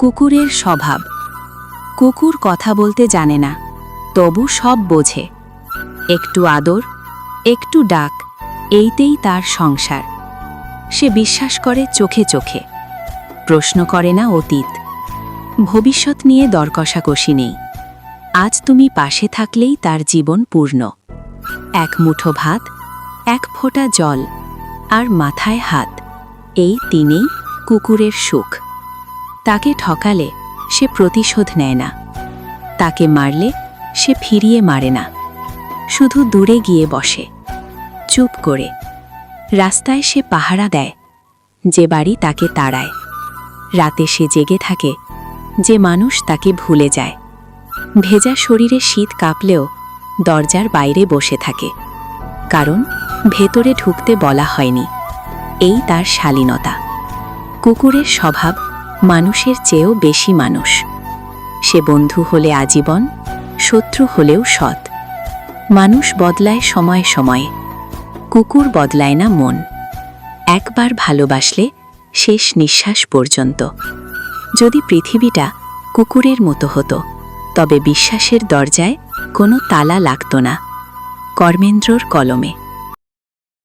কুকুরের স্বভাব। কুকুর কথা বলতে জানে না, তবু সব বোঝে। একটু আদর, একটু ডাক, এইতেই তার সংসার। সে বিশ্বাস করে চোখে চোখে, প্রশ্ন করে না অতীত। ভবিষ্যৎ নিয়ে দরকষাকষি নেই। আজ তুমি পাশে থাকলেই তার জীবন পূর্ণ। এক মুঠো ভাত, এক ফোঁটা জল, আর মাথায় হাত, এই তিনেই কুকুরের সুখ। তাকে ঠকালে সে প্রতিশোধ নেয় না, তাকে মারলে সে ফিরিয়ে মারে না, শুধু দূরে গিয়ে বসে চুপ করে। রাস্তায় সে পাহারা দেয়, যে বাড়ি তাকে তাড়ায়। রাতে সে জেগে থাকে, যে মানুষ তাকে ভুলে যায়। ভেজা শরীরে শীত কাঁপলেও দরজার বাইরে বসে থাকে, কারণ ভেতরে ঢুকতে বলা হয়নি। এই তার শালীনতা। কুকুরের স্বভাব মানুষের চেয়েও বেশি মানুষ। সে বন্ধু হলে আজীবন, শত্রু হলেও সৎ। মানুষ বদলায় সময়ে সময়ে, কুকুর বদলায় না মন। একবার ভালোবাসলে শেষ নিঃশ্বাস পর্যন্ত। যদি পৃথিবীটা কুকুরের মতো হতো, তবে বিশ্বাসের দরজায় কোনো তালা লাগত না। কর্মেন্দ্রর কলমে।